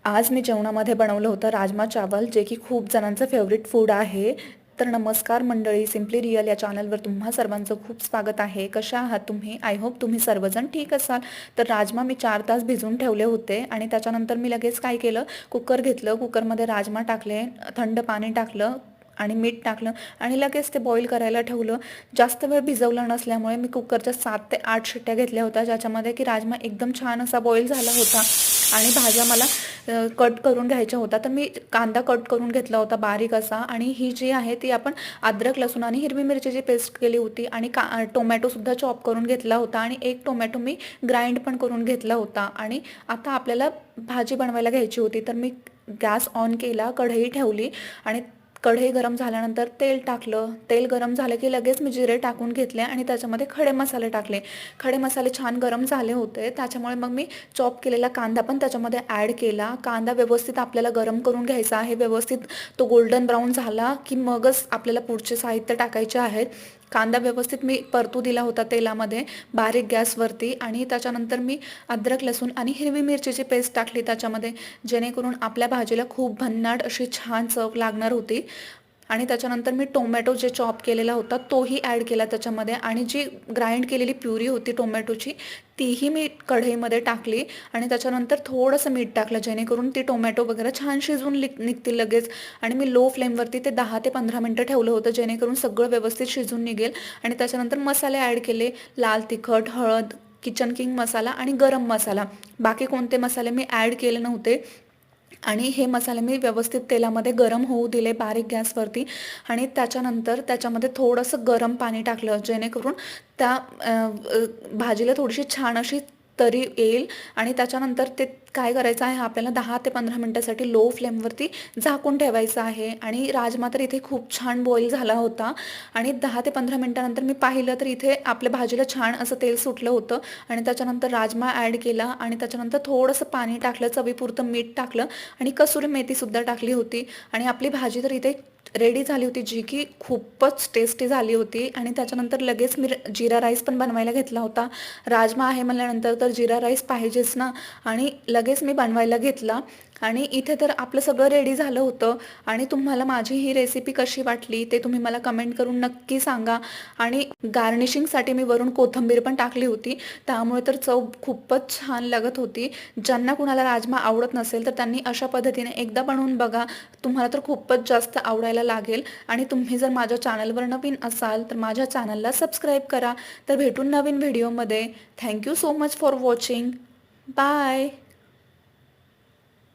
आज मी जेवणामध्ये बनवलं होतं राजमा चावल, जे की खूप जणांचं फेवरेट फूड आहे. तर नमस्कार मंडळी, सिम्पली रिअल या चॅनलवर तुम्हा सर्वांचं खूप स्वागत आहे. कशा आहात तुम्ही? आय होप तुम्ही सर्वजण ठीक असाल. तर राजमा मी 4 तास भिजवून ठेवले होते आणि त्याच्यानंतर मी लगेच काय केलं, कुकर घेतलं, कुकरमध्ये राजमा टाकले, थंड पाणी टाकलं आणि मीठ टाकलं आणि लगेच ते बॉईल करायला ठेवलं. जास्त वेळ भिजवलं नसल्यामुळे मी कुकरच्या 7 ते 8 शिट्ट्या घेतल्या होत्या, ज्याच्यामध्ये की राजमा एकदम छान असा बॉईल झाला होता. आणि भाज्या मला कट करून घ्यायच्या होता. तर मी कांदा कट करून घेतला होता बारीक असा, आणि ही जी आहे ती आपण अद्रक लसूण आणि हिरवी मिरचीची पेस्ट केली होती, आणि टोमॅटोसुद्धा चॉप करून घेतला होता, आणि एक टोमॅटो मी ग्राइंड पण करून घेतला होता. आणि आता आपल्याला भाजी बनवायला घ्यायची होती. तर मी गॅस ऑन केला, कढई ठेवली, आणि कढई गरम झाल्यानंतर तेल टाकलं. तेल गरम झालं की लगेच मी जिरे टाकून घेतले आणि त्याच्यामध्ये खडे मसाले टाकले. खडे मसाले छान गरम झाले होते, त्याच्यामुळे मग मी चॉप केलेला कांदा पण त्याच्यामध्ये ॲड केला. कांदा व्यवस्थित आपल्याला गरम करून घ्यायचा आहे. व्यवस्थित तो गोल्डन ब्राऊन झाला की मगच आपल्याला पुढचे साहित्य टाकायचे आहेत. कांदा व्यवस्थित मी परतू दिला होता तेलामध्ये बारीक गॅसवरती, आणि त्याच्यानंतर मी अद्रक लसूण आणि हिरवी मिरचीची पेस्ट टाकली त्याच्यामध्ये, जेणेकरून आपल्या भाजीला खूप भन्नाट अशी छान चव लागणार होती. आणि त्याच्यानंतर मी टोमॅटो जे चॉप केलेला होता तोही ॲड केला त्याच्यामध्ये, आणि जी ग्राइंड केलेली प्युरी होती टोमॅटोची तीही मी कढईमध्ये टाकली, आणि त्याच्यानंतर थोडंसं मीठ टाकलं, जेणेकरून ती टोमॅटो वगैरे छान शिजून निघतील लगेच. आणि मी लो फ्लेमवरती ते 10 ते 15 मिनटं ठेवलं होतं, जेणेकरून सगळं व्यवस्थित शिजून निघेल. आणि त्याच्यानंतर मसाले ॲड केले, लाल तिखट, हळद, किचन किंग मसाला आणि गरम मसाला. बाकी कोणते मसाले मी ॲड केले नव्हते. आणि हे मसाले मी व्यवस्थित तेलामध्ये गरम होऊ दिले बारीक गॅसवरती, आणि त्याच्यानंतर त्याच्यामध्ये थोडंसं गरम पाणी टाकलं, जेणेकरून त्या भाजीला थोडीशी छान अशी तरी येईल. आणि त्याच्यानंतर ते काय करायचं आहे, आपल्याला 10 ते 15 मिनटासाठी लो फ्लेमवरती झाकून ठेवायचं आहे. आणि राजमा तर इथे खूप छान बॉईल झाला होता, आणि 10 ते 15 मिनटानंतर मी पाहिलं तर इथे आपल्या भाजीला छान असं तेल सुटलं होतं. आणि त्याच्यानंतर राजमा ॲड केला, आणि त्याच्यानंतर थोडंसं पाणी टाकलं, चवीपुरतं मीठ टाकलं, आणि कसुरी मेथीसुद्धा टाकली होती. आणि आपली भाजी तर इथे रेडी झाली होती, जी की खूपच टेस्टी झाली होती. आणि त्याच्यानंतर लगेच मी जिरा राईस पण बनवायला घेतला होता. राजमा आहे म्हणल्यानंतर तर जिरा राईस पाहिजेच ना, आणि लगेच मी बनवायला घेतला. आणि इथे तर आपलं सगळं रेडी झालं होतं. आणि तुम्हाला माझी ही रेसिपी कशी वाटली ते तुम्ही मला कमेंट करून नक्की सांगा. आणि गार्निशिंगसाठी मी वरून कोथिंबीर पण टाकली होती, त्यामुळे तर चव खूपच छान लागत होती. ज्यांना कुणाला राजमा आवडत नसेल तर त्यांनी अशा पद्धतीने एकदा बनवून बघा, तुम्हाला तर खूपच जास्त आवडायला लागेल. आणि तुम्ही जर माझ्या चॅनलवर नवीन असाल तर माझ्या चॅनलला सबस्क्राईब करा. तर भेटून नवीन व्हिडिओमध्ये. Thank you so much for watching. Bye.